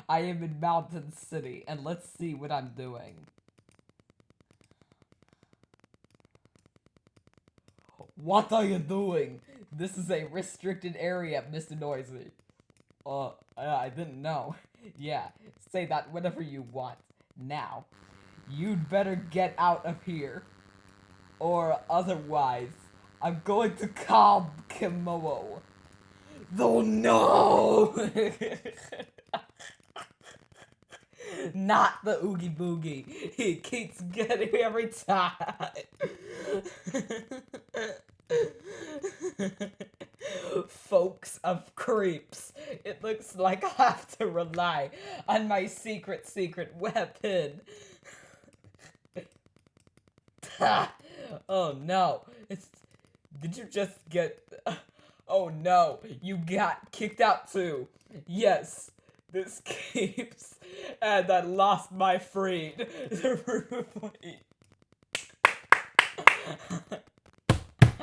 I am in Mountain City, and let's see what I'm doing. What are you doing? This is a restricted area, Mr. Noisy. I didn't know. Yeah, say that whenever you want. Now, you'd better get out of here. Or otherwise, I'm going to call Kimomo. Oh no! Not the Oogie Boogie. He keeps getting me every time. Folks of creeps, it looks like I have to rely on my secret weapon. Oh no, did you just get... Oh no, you got kicked out too. Yes, this keeps... And I lost my freed.